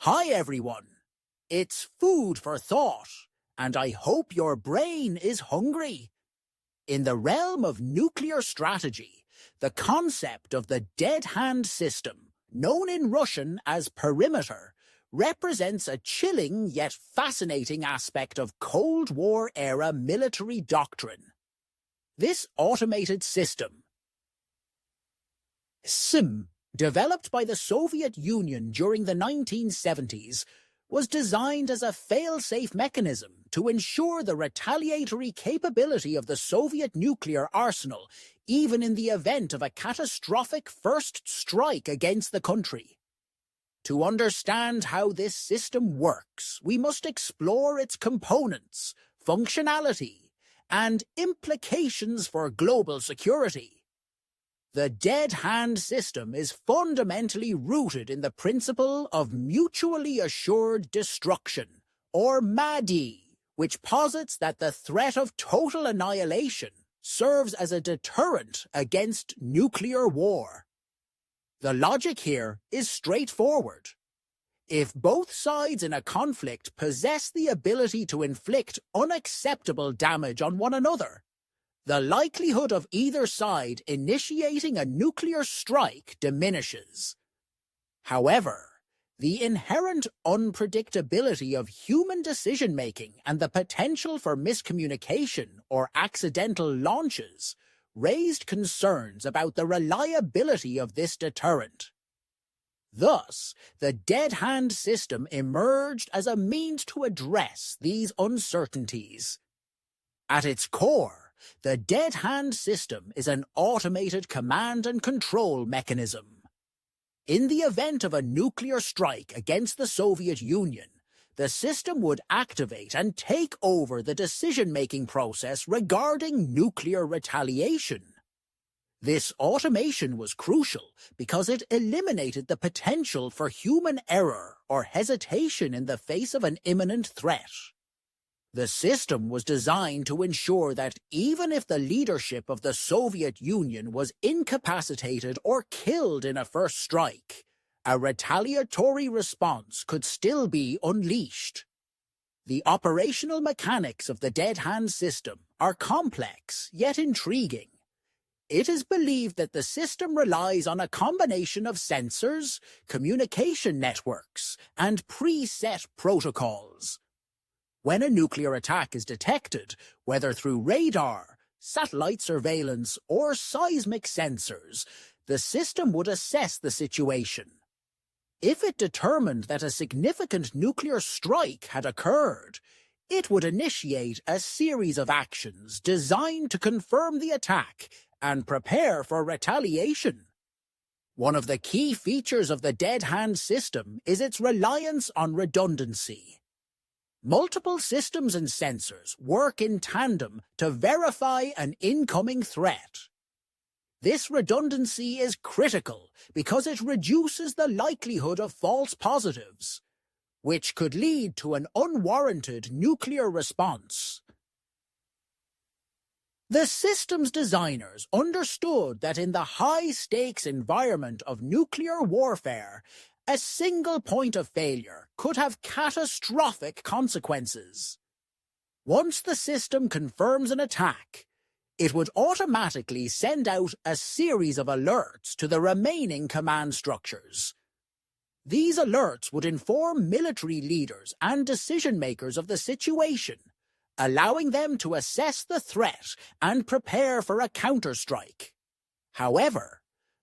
Hi everyone! It's food for thought, and I hope your brain is hungry. In the realm of nuclear strategy, the concept of the dead hand system, known in Russian as perimeter, represents a chilling yet fascinating aspect of Cold War-era military doctrine. This automated system, developed by the Soviet Union during the 1970s, was designed as a fail-safe mechanism to ensure the retaliatory capability of the Soviet nuclear arsenal, even in the event of a catastrophic first strike against the country. To understand how this system works, we must explore its components, functionality, and implications for global security. The dead hand system is fundamentally rooted in the principle of mutually assured destruction, or MADI, which posits that the threat of total annihilation serves as a deterrent against nuclear war. The logic here is straightforward. If both sides in a conflict possess the ability to inflict unacceptable damage on one another, the likelihood of either side initiating a nuclear strike diminishes. However, the inherent unpredictability of human decision-making and the potential for miscommunication or accidental launches raised concerns about the reliability of this deterrent. Thus, the dead hand system emerged as a means to address these uncertainties. At its core, the dead hand system is an automated command and control mechanism. In the event of a nuclear strike against the Soviet Union, the system would activate and take over the decision-making process regarding nuclear retaliation. This automation was crucial because it eliminated the potential for human error or hesitation in the face of an imminent threat. The system was designed to ensure that even if the leadership of the Soviet Union was incapacitated or killed in a first strike, a retaliatory response could still be unleashed. The operational mechanics of the dead hand system are complex yet intriguing. It is believed that the system relies on a combination of sensors, communication networks, and preset protocols. When a nuclear attack is detected, whether through radar, satellite surveillance, or seismic sensors, the system would assess the situation. If it determined that a significant nuclear strike had occurred, it would initiate a series of actions designed to confirm the attack and prepare for retaliation. One of the key features of the dead hand system is its reliance on redundancy. Multiple systems and sensors work in tandem to verify an incoming threat. This redundancy is critical because it reduces the likelihood of false positives, which could lead to an unwarranted nuclear response. The system's designers understood that in the high-stakes environment of nuclear warfare, a single point of failure could have catastrophic consequences. Once the system confirms an attack, it would automatically send out a series of alerts to the remaining command structures. These alerts would inform military leaders and decision-makers of the situation, allowing them to assess the threat and prepare for a counterstrike. However,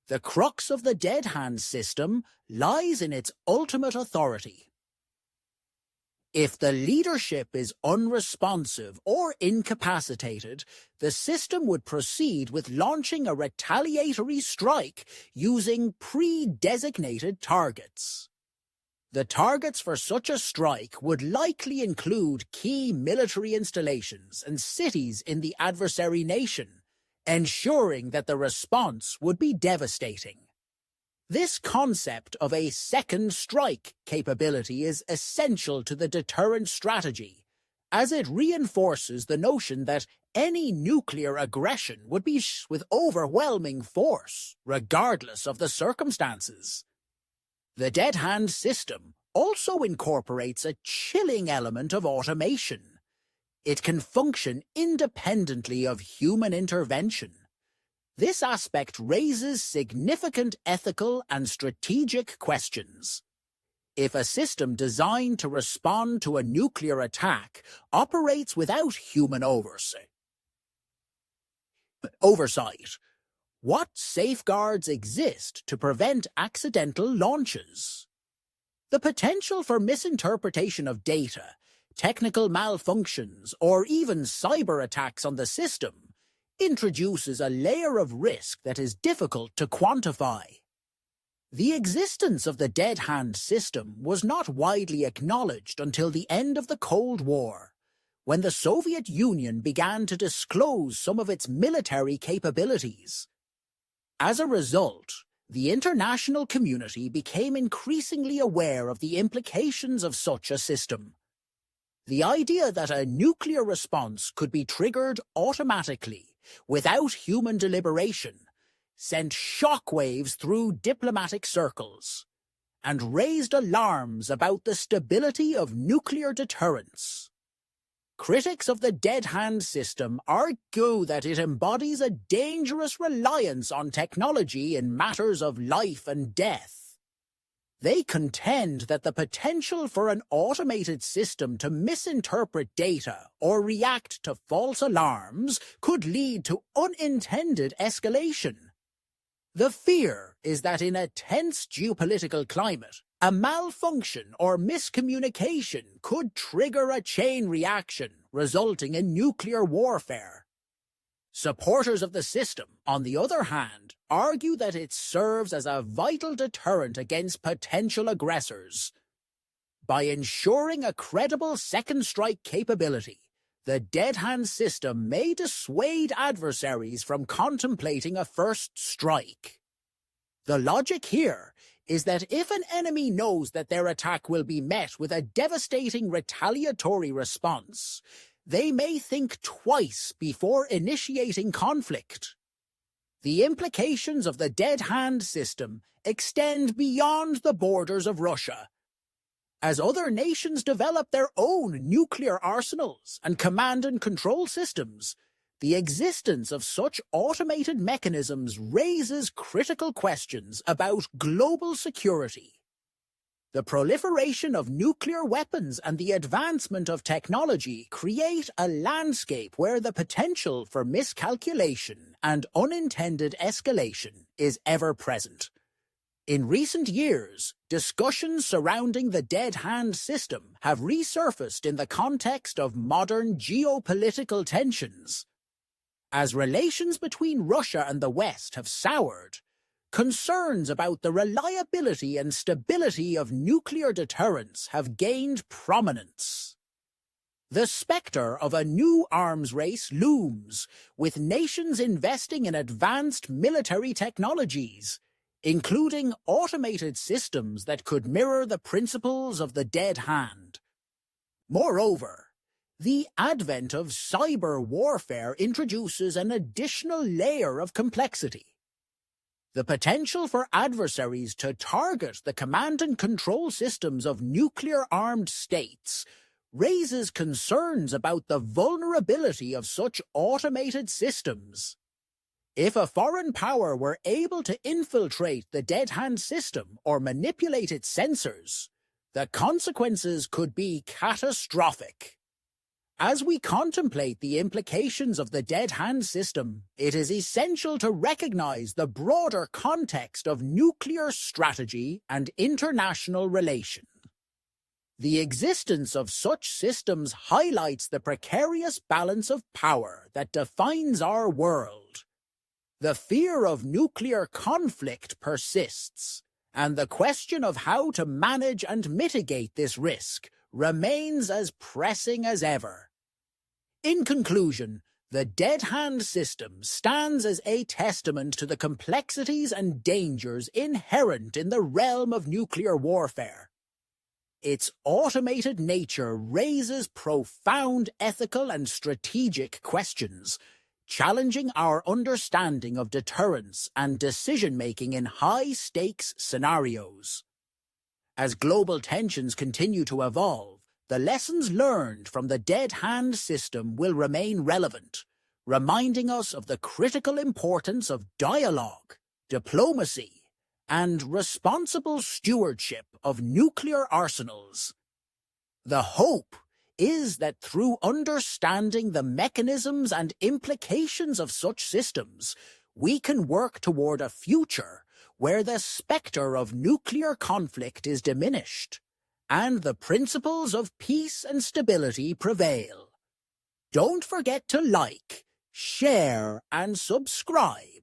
the crux of the dead hand system lies in its ultimate authority. If the leadership is unresponsive or incapacitated, the system would proceed with launching a retaliatory strike using pre-designated targets. The targets for such a strike would likely include key military installations and cities in the adversary nation, ensuring that the response would be devastating. This concept of a second strike capability is essential to the deterrent strategy, as it reinforces the notion that any nuclear aggression would be with overwhelming force, regardless of the circumstances. The dead hand system also incorporates a chilling element of automation. It can function independently of human intervention. This aspect raises significant ethical and strategic questions. If a system designed to respond to a nuclear attack operates without human oversight, what safeguards exist to prevent accidental launches? The potential for misinterpretation of data, technical malfunctions, or even cyber attacks on the system introduces a layer of risk that is difficult to quantify. The existence of the dead hand system was not widely acknowledged until the end of the Cold War, when the Soviet Union began to disclose some of its military capabilities. As a result, the international community became increasingly aware of the implications of such a system. The idea that a nuclear response could be triggered automatically, without human deliberation, sent shockwaves through diplomatic circles, and raised alarms about the stability of nuclear deterrence. Critics of the dead hand system argue that it embodies a dangerous reliance on technology in matters of life and death. They contend that the potential for an automated system to misinterpret data or react to false alarms could lead to unintended escalation. The fear is that in a tense geopolitical climate, a malfunction or miscommunication could trigger a chain reaction, resulting in nuclear warfare. Supporters of the system, on the other hand, argue that it serves as a vital deterrent against potential aggressors. By ensuring a credible second strike capability, the dead hand system may dissuade adversaries from contemplating a first strike. The logic here is that if an enemy knows that their attack will be met with a devastating retaliatory response, they may think twice before initiating conflict. The implications of the dead hand system extend beyond the borders of Russia. As other nations develop their own nuclear arsenals and command and control systems, the existence of such automated mechanisms raises critical questions about global security. The proliferation of nuclear weapons and the advancement of technology create a landscape where the potential for miscalculation and unintended escalation is ever present. In recent years, discussions surrounding the dead hand system have resurfaced in the context of modern geopolitical tensions. As relations between Russia and the West have soured, concerns about the reliability and stability of nuclear deterrence have gained prominence. The specter of a new arms race looms, with nations investing in advanced military technologies, including automated systems that could mirror the principles of the dead hand. Moreover, the advent of cyber warfare introduces an additional layer of complexity. The potential for adversaries to target the command and control systems of nuclear-armed states raises concerns about the vulnerability of such automated systems. If a foreign power were able to infiltrate the dead hand system or manipulate its sensors, the consequences could be catastrophic. As we contemplate the implications of the dead hand system, it is essential to recognize the broader context of nuclear strategy and international relations. The existence of such systems highlights the precarious balance of power that defines our world. The fear of nuclear conflict persists, and the question of how to manage and mitigate this risk remains as pressing as ever. In conclusion, the dead hand system stands as a testament to the complexities and dangers inherent in the realm of nuclear warfare. Its automated nature raises profound ethical and strategic questions, challenging our understanding of deterrence and decision-making in high-stakes scenarios. As global tensions continue to evolve, the lessons learned from the Dead Hand system will remain relevant, reminding us of the critical importance of dialogue, diplomacy, and responsible stewardship of nuclear arsenals. The hope is that through understanding the mechanisms and implications of such systems, we can work toward a future where the spectre of nuclear conflict is diminished, and the principles of peace and stability prevail. Don't forget to like, share, and subscribe